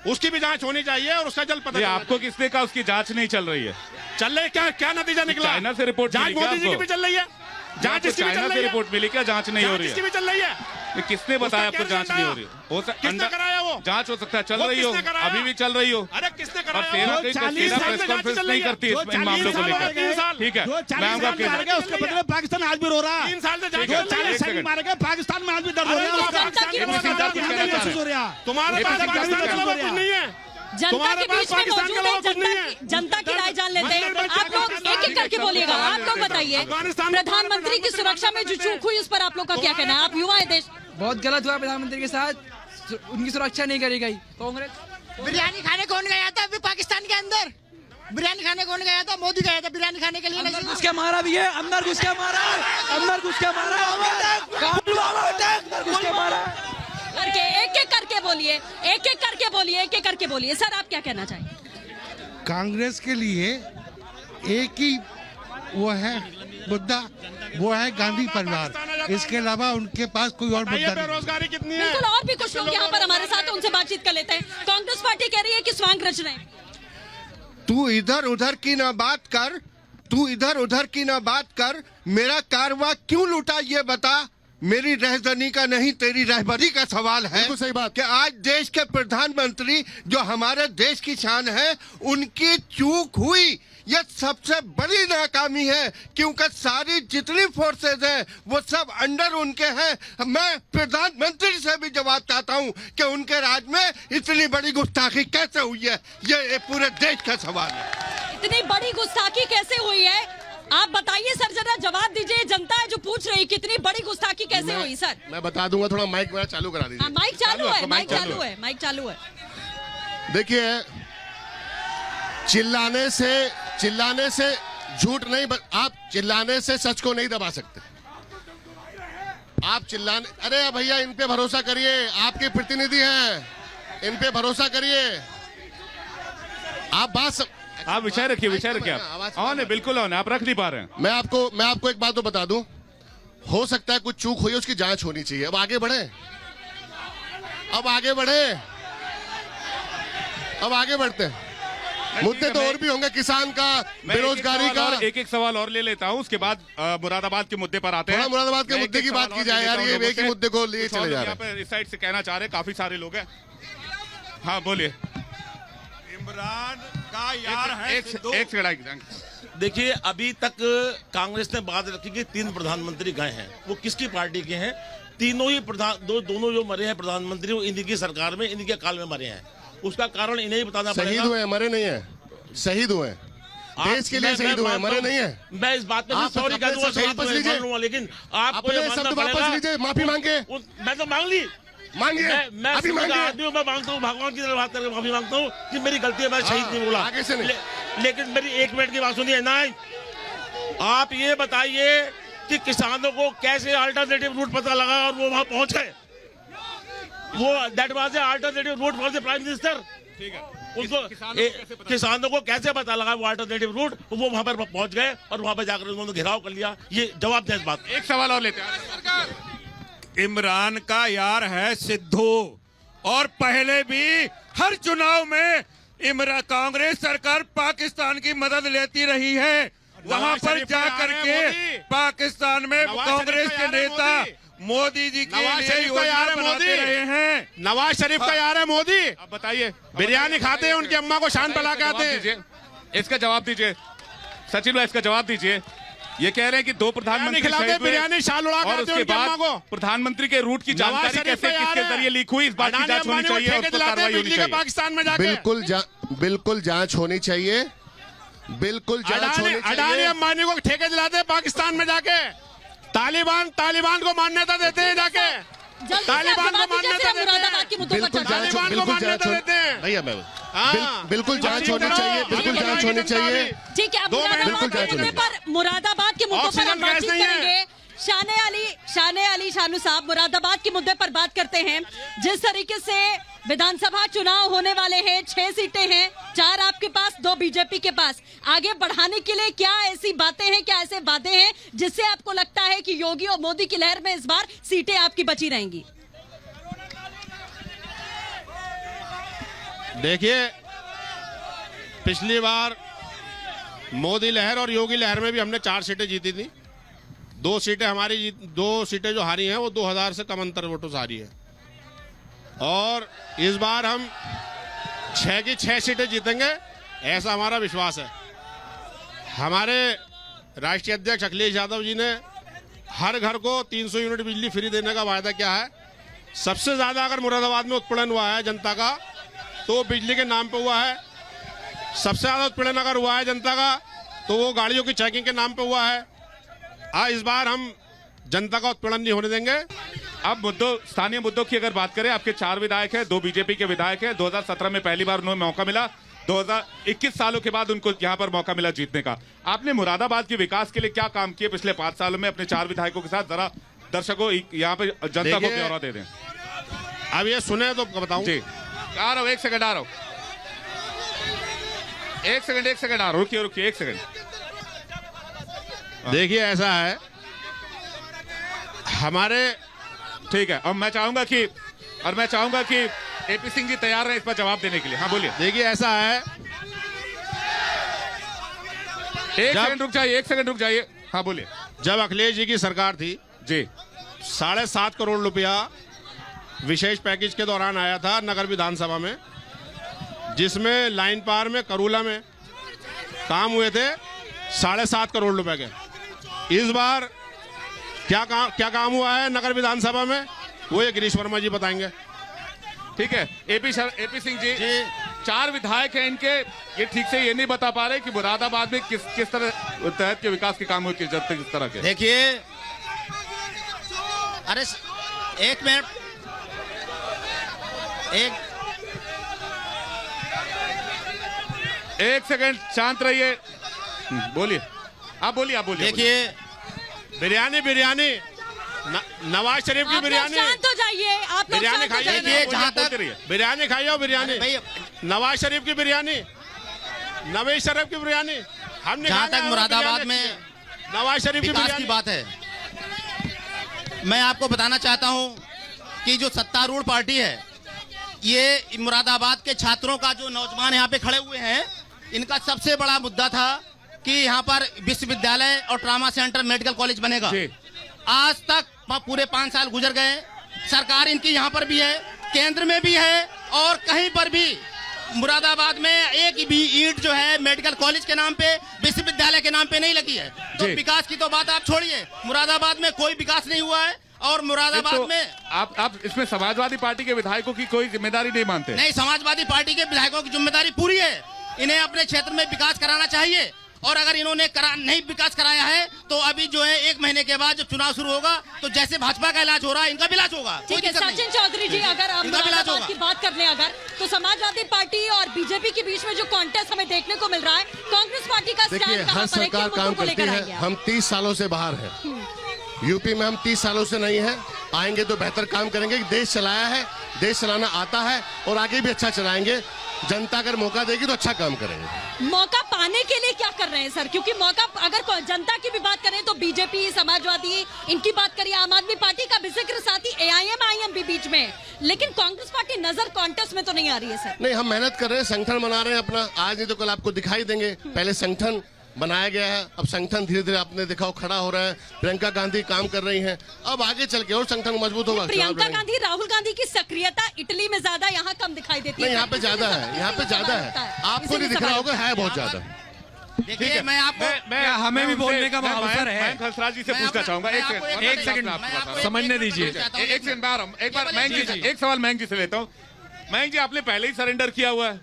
उसकी भी जांच होनी चाहिए और उसका जल्द पता
ये
चलना
आपको किसने कहा उसकी जांच नहीं चल रही है?
चल रही है। क्या क्या नतीजा निकला?
चाइना से रिपोर्ट
जांच
मिली क्या
मोदी जी की
आपको?
भी चल रही है, जांच इसकी भी
चाइना
चल
से
रही है,
रिपोर्ट मिली क्या? जांच नहीं हो
जांच
रही
इसकी
है?
भी चल रही है।
ये किसने बताया
उसका
आपको
क्या
जांच नहीं हो रही? हो
किसने कराया वो?
जांच हो सकता है चल
वो
रही हो,
किसने कराया?
अभी भी चल रही हो।
अरे किसने
और
कराया
सेना
वो?
कोई
40
सेना
साल
प्रेस
में जांच
कॉन्फ्रेंस
चल
नहीं
रही है।
करती इन मामलों को
साल
लेकर।
हो गए, 3 साल।
ठीक है,
जो
मैं
40
आपको
साल मार गए उसके बदले पाकिस्तान आज भी रो रहा है।
3 साल से जांच
ठीक है,
चल रही है।
40 सैनिक मारे गए, पाकिस्तान में आज भी दर्द हो
अरे
रहा
तो
है।
पाकिस्तान की
ये
बात
भी
कर रहा
कुछ
हूं।
कहना चाह रहे
महसूस हो रहा।
तुम्हारे
ये
पास
भी
पाकिस्तान
कुछ
के अलावा
कहना
कुछ नहीं है।
जनता
तुम्हारे
के
पास
बीच में
पाकिस्तान के
मौजूद है,
अलावा कुछ नहीं है।
जनता की राय जान लेते हैं। आप लोग एक एक करके बोलिएगा। आप लोग बताइए,
अफगानिस्तान में
प्रधानमंत्री की सुरक्षा में जो चूक हुई उस पर आप लोग का क्या कहना है? आप युवा है देश।
बहुत गलत हुआ प्रधानमंत्री के साथ, उनकी सुरक्षा नहीं करी गई। कांग्रेस
बिरयानी खाने कौन गया था अभी पाकिस्तान के अंदर? बिरयानी खाने कौन गया था? मोदी गया था बिरयानी खाने के लिए।
अंदर घुस के मारा भी है, अंदर घुस के मारा, अंदर घुस के मारा, अंदर घुस के मारा।
करके एक एक करके बोलिए, एक एक करके बोलिए, एक एक करके बोलिए। सर आप क्या कहना चाहेंगे?
कांग्रेस के लिए एक ही वो है मुद्दा, वो है गांधी परिवार। इसके अलावा उनके पास कोई और मुद्दा नहीं।
बेरोजगारी कितनी है?
बिल्कुल, और भी कुछ लोग यहाँ पर हमारे साथ हैं, उनसे बातचीत कर लेते हैं। कांग्रेस पार्टी कह रही है कि स्वांग रच रहे हैं।
तू इधर उधर की ना बात कर, तू इधर उधर की ना बात कर। मेरा कारवा क्यों लूटा ये बता। मेरी रहजनी का नहीं, तेरी रहबरी का सवाल है।
बिल्कुल सही बात।
कि आज देश के प्रधानमंत्री जो हमारे देश की शान है, उनकी चूक हुई। ये सबसे बड़ी नाकामी है, क्योंकि सारी जितनी फोर्सेज हैं वो सब अंडर उनके हैं। मैं प्रधानमंत्री से भी जवाब चाहता हूं कि उनके राज में इतनी बड़ी गुस्ताखी कैसे हुई है। ये पूरे देश का सवाल है।
इतनी बड़ी गुस्ताखी कैसे हुई है? आप बताइए सर, जरा जवाब दीजिए। जनता है जो पूछ रही, कितनी बड़ी गुस्ताखी कैसे हुई सर?
मैं बता दूंगा, थोड़ा माइक मेरा चालू करा
हाँ,
दीजिए।
माइक चालू है,
आपका
माइक
माइक
चालू है, माइक चालू है।
देखिए, चिल्लाने से झूठ नहीं, आप चिल्लाने से सच को नहीं दबा सकते। आप चिल्लाने, अरे भैया इन पे भरोसा करिए, आपके प्रतिनिधि हैं, इन पे भरोसा करिए। आप
आप विषय रखिए, विषय रखिए। आप ऑन है, बिल्कुल ऑन है, आप रख नहीं पा रहे हैं।
मैं आपको एक बात तो बता दूं, हो सकता है कुछ चूक हुई है, उसकी जांच होनी चाहिए। अब आगे बढ़े, अब आगे बढ़ते हैं। मुद्दे तो और भी होंगे, किसान का, बेरोजगारी का।
एक सवाल और ले लेता हूं, उसके बाद मुरादाबाद के मुद्दे पर आते हैं।
थोड़ा मुरादाबाद के मुद्दे की बात की जाए यार, ये एक ही मुद्दे को लिए चले जा रहे हैं।
इस साइड से कहना चाह रहे हैं, काफी सारे लोग हैं। हाँ बोलिए।
इमरान का यार है
एक सेकंड।
देखिए, अभी तक कांग्रेस ने बात रखी कि 3 प्रधानमंत्री गए हैं, वो किसकी पार्टी के हैं? तीनों ही दोनों जो मरे हैं प्रधानमंत्री, वो इन्हीं की सरकार में, इन्हीं के काल में मरे हैं। उसका कारण इन्हें ही बताना पड़ेगा।
शहीद हुए, मरे नहीं है, शहीद हुए, देश के लिए शहीद हुए, मरे नहीं है।
मैं इस बात में सॉरी कह दूंगा, शहीद हुए, लेकिन आपको ये मानना पड़ेगा।
माफी मांगे,
मैं तो मांग ली,
मांगिए,
मैं
अभी मांगिए।
मैं मांगता हूँ, भगवान की तरह बात करके माफी मांगता हूँ कि मेरी गलती है, मैं शहीद नहीं बोला।
आगे से नहीं।
लेकिन मेरी 1 मिनट की बात सुनिए। नहीं, आप ये बताइए कि किसानों को कैसे अल्टरनेटिव रूट पता लगा और वो वहां पहुंच गए? वो that was a alternative route for the prime minister.
ठीक है,
उनको किसानों को कैसे पता लगा वो अल्टरनेटिव रूट? वो वहां पर पहुंच गए और वहां पर जाकर उन्होंने घेराव कर लिया। ये जवाब दें इस बात।
एक सवाल और लेते हैं।
इमरान का यार है सिद्धू, और पहले भी हर चुनाव में कांग्रेस सरकार पाकिस्तान की मदद लेती रही है। वहां पर जाकर के पाकिस्तान में कांग्रेस के नेता मोदी जी के लिए योजना बनाते रहे हैं।
नवाज शरीफ का यार है मोदी।
अब बताइए,
बिरयानी खाते हैं, उनकी अम्मा को शान पला के आते हैं।
इसका जवाब दीजिए सचिन भाई, इसका जवाब दीजिए। ये कह रहे हैं कि 2 प्रधानमंत्री
खिलाते, बिरयानी शाल उड़ा
और उसके बाद प्रधानमंत्री के रूट की जानकारी कैसे, किसके जरिए लीक हुई, इस बात की जांच होनी चाहिए और कार्रवाई होनी चाहिए।
पाकिस्तान में जाके
बिल्कुल जांच होनी चाहिए, बिल्कुल जांच होनी चाहिए।
अडानी अंबानी को ठेके दिलाते हैं पाकिस्तान में जाके। तालिबान को मान्यता देते हैं जाके। तालिबान को मान्यता देते हैं।
बिल्कुल जांच
देते हैं
भैया, मैं बिल्कुल जांच होनी चाहिए, बिल्कुल जांच होनी चाहिए।
ठीक है, अब मुरादाबाद के मुद्दों पर हम बातचीत करेंगे। शाने अली शानू साहब, मुरादाबाद के मुद्दे पर बात करते हैं। जिस तरीके से विधानसभा चुनाव होने वाले हैं, 6 सीटें हैं, 4 आपके पास, 2 बीजेपी के पास। आगे बढ़ाने के लिए क्या ऐसी बातें हैं, क्या ऐसे वादे हैं जिससे आपको लगता है कि योगी और मोदी की लहर में इस बार सीटें आपकी बची रहेंगी?
देखिए, पिछली बार मोदी लहर और योगी लहर में भी हमने 4 सीटें जीती थी। 2 सीटें हमारी 2 सीटें जो हारी हैं वो 2000 से कम अंतर वोटों से हारी है। और इस बार हम 6 की 6 सीटें जीतेंगे, ऐसा हमारा विश्वास है। हमारे राष्ट्रीय अध्यक्ष अखिलेश यादव जी ने हर घर को 300 यूनिट बिजली फ्री देने का वायदा किया है। सबसे ज्यादा अगर मुरादाबाद में उत्पीड़न हुआ है जनता का, तो बिजली के नाम पे हुआ है। सबसे ज्यादा उत्पीड़न अगर हुआ है जनता का, तो वो गाड़ियों की चेकिंग के नाम पे हुआ है। इस बार हम जनता का उत्पीड़न नहीं होने देंगे।
अब स्थानीय मुद्दों की अगर बात करें, आपके 4 विधायक हैं, 2 बीजेपी के विधायक हैं। 2017 में पहली बार उन्हें मौका मिला, 2021 सालों के बाद उनको यहाँ पर मौका मिला जीतने का। आपने मुरादाबाद के विकास के लिए क्या काम किए पिछले 5 सालों में अपने 4 विधायकों के साथ? जरा दर्शकों यहाँ पे जनता को ब्यौरा दे दें।
अब ये सुने तो बताऊं
जी। आ रहा हूँ, 1 सेकंड आ रहा हूँ, 1 सेकंड आ रहा हूँ, रुकिए 1 सेकंड।
देखिए, ऐसा है हमारे,
ठीक है, और मैं चाहूंगा कि एपी सिंह जी तैयार हैं इस पर जवाब देने के लिए। हाँ बोलिए।
देखिए, ऐसा है,
1 सेकंड रुक जाइए। हाँ बोलिए।
जब अखिलेश जी की सरकार थी
जी,
7.5 करोड़ रुपया विशेष पैकेज के दौरान आया था नगर विधानसभा में, जिसमें लाइन पार में करूला में काम हुए थे 7.5 करोड़ रुपए के। इस बार क्या काम हुआ है नगर विधानसभा में, वो ये गिरीश वर्मा जी बताएंगे।
ठीक है, एपी सिंह जी, 4 विधायक हैं इनके, ये ठीक से ये नहीं बता पा रहे कि मुरादाबाद में किस तरह तहत के विकास के काम हुए, किस तरह के।
देखिए, अरे 1 मिनट,
एक सेकंड शांत रहिए, बोलिए। आप बोलिए
देखिए,
बिरयानी नवाज शरीफ की
आप लोग
बिरयानी,
शांत हो जाइए, आप लोग
बिरयानी
शांत हो
खाइए।
जाइए।
जहाँ तक
बिरयानी खाइए, बिरयानी
भाई,
नवाज शरीफ की बिरयानी, नवाज शरीफ की बिरयानी हमने
जहाँ तक मुरादाबाद में
नवाज शरीफ की
विकास
बिरयानी
की बात है, मैं आपको बताना चाहता हूं कि जो सत्तारूढ़ पार्टी है, ये मुरादाबाद के छात्रों का, जो नौजवान यहाँ पे खड़े हुए हैं, इनका सबसे बड़ा मुद्दा था कि यहाँ पर विश्वविद्यालय और ट्रामा सेंटर मेडिकल कॉलेज बनेगा। आज तक पूरे 5 साल गुजर गए, सरकार इनकी यहाँ पर भी है, केंद्र में भी है, और कहीं पर भी मुरादाबाद में एक भी ईंट जो है मेडिकल कॉलेज के नाम पे, विश्वविद्यालय के नाम पे नहीं लगी है। तो विकास की तो बात आप छोड़िए, मुरादाबाद में कोई विकास नहीं हुआ है। और मुरादाबाद में
आप इसमें समाजवादी पार्टी के विधायकों की कोई जिम्मेदारी नहीं मानते?
नहीं, समाजवादी पार्टी के विधायकों की जिम्मेदारी पूरी है, इन्हें अपने क्षेत्र में विकास कराना चाहिए। और अगर इन्होंने नहीं विकास कराया है तो अभी जो है 1 महीने के बाद जब चुनाव शुरू होगा तो जैसे भाजपा का इलाज हो रहा है, इनका भी इलाज होगा।
ठीक है सचिन चौधरी जी, अगर हम मुरादाबाद की बात कर लें अगर, तो समाजवादी पार्टी और बीजेपी के बीच में जो कॉन्टेस्ट हमें देखने को मिल रहा है, कांग्रेस पार्टी का
देखिए,
स्टैंड कहां
हर
पर है,
सरकार
किन
काम
मुद्दों को
करती
लेकर
है,
आएंगे आप?
हम 30 सालों से बाहर हैं। यूपी में हम 30 सालों से नहीं है, आएंगे तो बेहतर काम करेंगे। देश चलाया है, देश चलाना आता है और आगे भी अच्छा चलाएंगे। जनता अगर मौका देगी तो अच्छा काम करेंगे।
मौका पाने के लिए क्या कर रहे हैं सर? क्योंकि मौका, अगर जनता की भी बात करें तो बीजेपी, समाजवादी, इनकी बात करिए, आम आदमी पार्टी का भी जिक्र, साथ ही AIM भी बीच में, लेकिन कांग्रेस पार्टी नजर कॉन्टेस्ट में तो नहीं आ रही है सर।
नहीं, हम मेहनत कर रहे हैं, संगठन बना रहे हैं अपना, आज नहीं तो कल आपको दिखाई देंगे। पहले संगठन बनाया गया है, अब संगठन धीरे धीरे आपने देखा हो खड़ा हो रहा है। प्रियंका गांधी काम कर रही हैं, अब आगे चल के और संगठन मजबूत होगा।
प्रियंका गांधी, राहुल गांधी की सक्रियता इटली में ज्यादा, यहाँ कम दिखाई देती है।
नहीं, यहाँ पे ज्यादा है, यहाँ पे ज्यादा है, आपको नहीं दिख रहा होगा, है बहुत ज्यादा।
देखिए, मैं आपको
हमें भी बोलने का अवसर है।
मैं हंसराज जी से पूछना चाहूंगा, एक सेकंड
समझने दीजिए।
एक सेकंड, एक बार मयंक जी, एक सवाल मयंक जी से लेता हूँ। मयंक जी, आपने पहले ही सरेंडर किया हुआ है?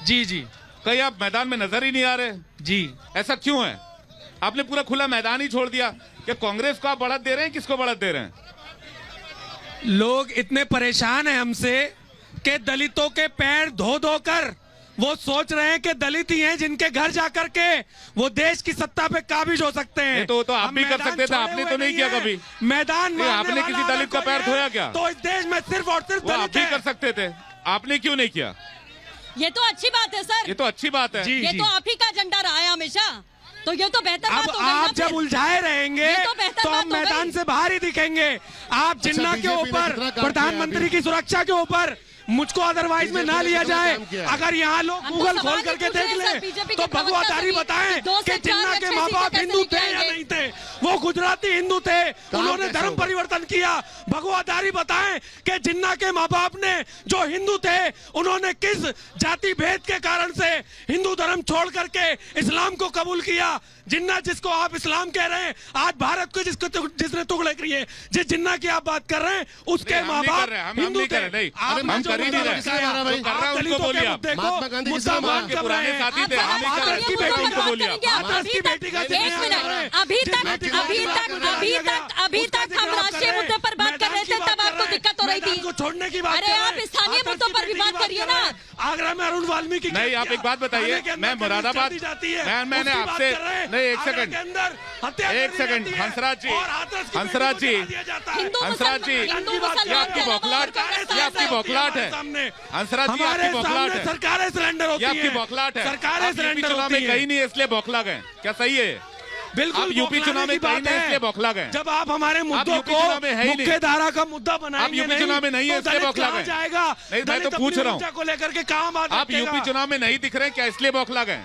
जी।
कहीं आप मैदान में नजर ही नहीं आ रहे?
जी।
ऐसा क्यों है? आपने पूरा खुला मैदान ही छोड़ दिया। क्या कांग्रेस को आप बढ़त दे रहे हैं, किसको बढ़त दे रहे हैं?
लोग इतने परेशान हैं हमसे कि दलितों के पैर धो धो कर वो सोच रहे हैं कि दलित ही हैं जिनके घर जाकर के वो देश की सत्ता पे काबिज हो सकते हैं।
तो आप भी कर सकते थे, आपने तो नहीं किया कभी।
मैदान
आपने किसी दलित का पैर धोया क्या?
तो इस देश में सिर्फ और सिर्फ
आप भी कर सकते थे, आपने क्यों नहीं किया?
ये तो अच्छी बात है सर,
ये तो अच्छी बात है।
ये तो आप ही का एजेंडा रहा है हमेशा, तो ये तो बेहतर बात होगा।
आप जब उलझाए रहेंगे तो हम मैदान से बाहर ही दिखेंगे। आप जिन्ना के ऊपर, प्रधानमंत्री की सुरक्षा के ऊपर मुझको अदरवाइज में ना लिया जाए। अगर यहाँ लोग गूगल खोल करके देख ले तो भगवादारी बताएं कि जिन्ना के माँ बाप हिंदू थे या नहीं थे। वो गुजराती हिंदू थे, उन्होंने धर्म परिवर्तन किया। भगवादारी बताएं कि जिन्ना के माँ बाप ने जो हिंदू थे उन्होंने किस जाति भेद के कारण से हिंदू धर्म छोड़ करके इस्लाम को कबूल किया। जिन्ना जिसको आप इस्लाम कह रहे हैं, आज भारत को जिसने टुकड़े किए, जिस जिन्ना की आप बात कर रहे हैं उसके माँ बाप हिंदू थे।
हम कर ही नहीं रहे, उनको बोलिए।
महात्मा गांधी
के पुराने साथी थे,
हाथरस की बेटी को बोलिए। हाथरस की बेटी का
अभी तक हम राष्ट्रीय मुद्दे पर बात कर रहे थे, तब आपको दिक्कत हो रही थी।
को छोड़ने की बात।
अरे आप स्थानीय मुद्दों पर भी बात करिए ना।
आगरा में अरुण वाल्मीकि
नहीं, आप एक बात बताइए, मैं मुरादाबाद, मैंने आपसे नहीं, एक सेकंड हंसराज जी, हंसराज जी, ये आपकी बौखलाहट है। हंसराज जी, आपकी बौखलाहट है।
सरकारें सिलेंडर होती
है,
है,
आपकी बौखलाहट है।
सरकारें सिलेंडर
चुनाव में कहीं नहीं इसलिए बौखला गए, क्या सही है?
बिल्कुल,
यूपी चुनाव में कहीं नहीं इसलिए बौखला गए।
जब आप हमारे मुद्दों को मुख्य धारा का मुद्दा बनाएंगे,
यूपी चुनाव में नहीं है इसलिए बौखला गए
जाएगा।
नहीं, मैं तो पूछ रहा हूँ
को लेकर के काम
आप यूपी चुनाव में नहीं दिख रहे क्या, इसलिए बौखला गए?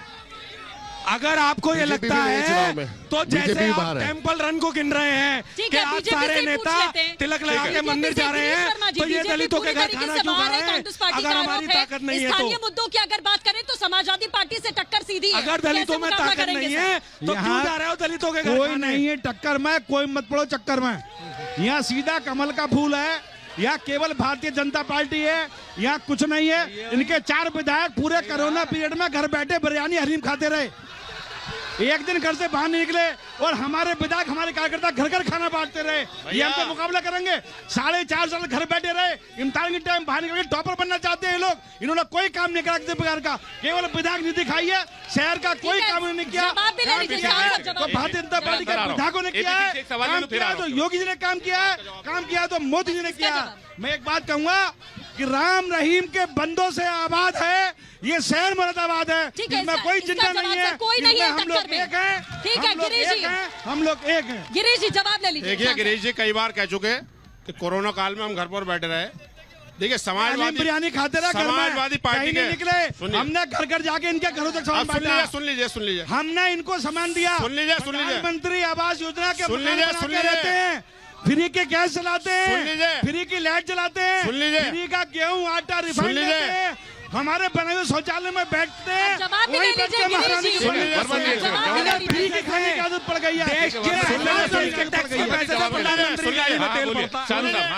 अगर आपको ये लगता है तो जैसे आप टेम्पल रन को गिन रहे हैं कि आज सारे नेता तिलक लगा के मंदिर जा रहे हैं, तो ये दलितों के घर खाना क्यों खा रहे हैं? अगर हमारी ताकत नहीं है
स्थानीय मुद्दों की अगर बात करें तो समाजवादी पार्टी से टक्कर सीधी है।
अगर दलितों में ताकत नहीं है तो क्यों जा रहे हो दलितों के घर?
कोई नहीं है टक्कर में, कोई मत पड़ो चक्कर में। यहाँ सीधा कमल का फूल है, यहाँ केवल भारतीय जनता पार्टी है, यहाँ कुछ नहीं है। इनके 4 विधायक पूरे कोरोना पीरियड में घर बैठे बिरयानी हलीम खाते रहे, एक दिन घर से बाहर नहीं निकले, और हमारे विधायक, हमारे कार्यकर्ता घर घर खाना बांटते रहे। ये हम पे मुकाबला करेंगे? 4.5 साल घर बैठे रहे, इम्तिहान के टाइम बाहर निकल के टॉपर बनना चाहते हैं लोग। इन्होंने कोई काम नहीं करा किसी प्रकार का, केवल विधायक निधि खाई है, शहर का कोई काम नहीं किया।
ले लीजिए, शाह साहब जवाब
तो भारतीय जनता पार्टी के विधायकों ने किया है, काम किया तो योगी जी ने काम किया है, काम किया तो मोदी जी ने किया है। मैं एक बात कहूंगा कि राम रहीम के बंदों से आबाद है ये शहर मुरादाबाद है, इसमें कोई चिंता नहीं है,
कोई नहीं है
हम लोग एक हैं,
ठीक है गिरीश जी,
हम लोग एक हैं।
गिरीश जी जवाब ले लीजिए।
देखिए गिरीश जी कई बार कह चुके कि कोरोना काल में हम घर पर बैठे रहे। देखिए समाजवादी
बिरयानी खाते रहे,
समाजवादी पार्टी के
निकले, हमने घर घर जाके इनके घरों तक सामान बांटा।
सुन लीजिए
हमने इनको सामान दिया।
सुन लीजिए
प्रधानमंत्री आवास योजना के
सुन लीजिए
रहते हैं, फ्री के गैस चलाते हैं,
सुन लीजिए,
फ्री की लाइट चलाते हैं,
सुन लीजिए,
फ्री का गेहूं आटा रिफाइंड देते हैं, हमारे बने हुए शौचालय में बैठते हैं,
जवाब भी ले लीजिए गिरीश जी,
फ्री के खाने की आदत पड़ गई है।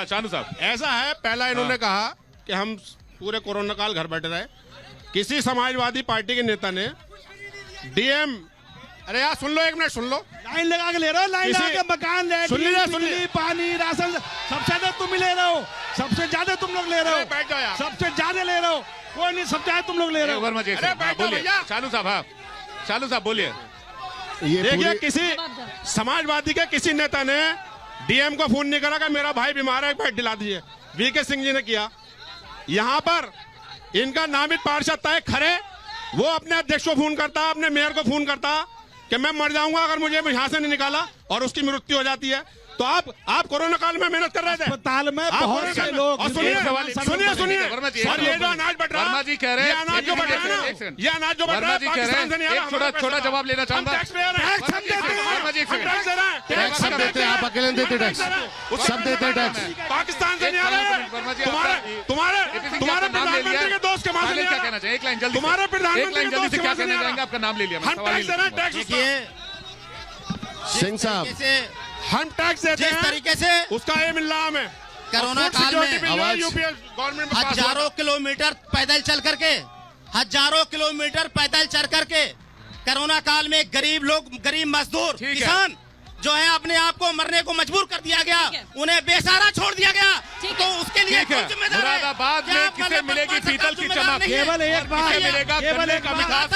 शानू साहब
ऐसा है, पहला इन्होंने कहा कि हम पूरे कोरोना काल घर बैठे रहे। किसी समाजवादी पार्टी के नेता ने डीएम, अरे यार सुन लो, एक मिनट सुन लो,
लाइन लगा के ले रहे हो, लाइन लगा के मकान ले, बिजली पानी राशन सबसे ज्यादा तुम ही ले रहे हो, सबसे ज्यादा तुम लोग ले रहे हो,
बैठ जाओ यार,
सबसे ज्यादा ले रहे हो, कोई नहीं, सबसे ज्यादा तुम लोग ले रहे हो।
वर्मा जी बोलिए, शानू साहब, हाँ शानू साहब बोलिए।
देखिए किसी समाजवादी के किसी नेता ने डीएम को फोन नहीं करा कि मेरा भाई बीमार है, बेड दिला दीजिए। वीके सिंह जी ने किया। यहाँ पर इनका नामित पार्षद तय खरे, वो अपने अध्यक्ष को फोन करता, अपने मेयर को फोन करता कि मैं मर जाऊंगा अगर मुझे यहाँ से नहीं निकाला, और उसकी मृत्यु हो जाती है। तो आप कोरोना काल में मेहनत कर रहे थे
अस्पताल में, बहुत से लोग।
सुनिए और ये जो अनाज बट रहा,
वर्मा जी कह रहे हैं,
ये अनाज जो बट रहा है ना, ये अनाज जो बट रहा है पाकिस्तान से नहीं आ रहा।
छोटा जवाब लेना चाहूंगा।
टैक्स पे आ रहे हैं,
टैक्स हम देते हैं,
वर्मा जी एक सेकंड, टैक्स दे रहे हैं,
टैक्स सब देते हैं, आप अकेले देते टैक्स, सब देते हैं टैक्स।
पाकिस्तान से नहीं आ रहे हैं। तुम्हारे प्रधानमंत्री के दोस्त के मामले
क्या कहना चाहिए? एक लाइन जल्दी,
तुम्हारे प्रधानमंत्री के दोस्त
से क्या कहना चाहेंगे? आपका नाम ले लिया,
हम टैक्स दे रहे हैं, टैक्स
सिंह साहब,
हम टैक्स देते हैं,
जिस तरीके से
उसका ये मिल रहा हमें।
कोरोना काल में
यूपीएस गवर्नमेंट
हजारों किलोमीटर पैदल चल करके, हजारों किलोमीटर पैदल चल करके कोरोना काल में गरीब लोग, गरीब मजदूर, किसान जो है अपने आप को मरने को मजबूर कर दिया गया, उन्हें बेसहारा छोड़ दिया गया। तो उसके लिए कौन जिम्मेदार है?
मुरादाबाद में किसे मिलेगी पीतल की चमक?
केवल एक बात
मिलेगा, गन्ने का मिठास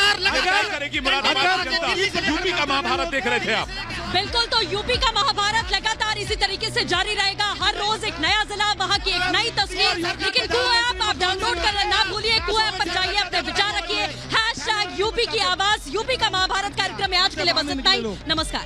करेगी मुरादाबाद जनता। यूपी का महाभारत देख रहे थे आप।
बिल्कुल, तो यूपी का महाभारत लगातार इसी तरीके से जारी रहेगा। हर रोज एक नया जिला, वहाँ की एक नई तस्वीर। लेकिन कू ऐप आप डाउनलोड करना ना भूलिए, कू ऐप पर जाइए, अपने विचार रखिए। #यूपी की आवाज, यूपी का महाभारत कार्यक्रम में आज के लिए बस इतना ही। नमस्कार।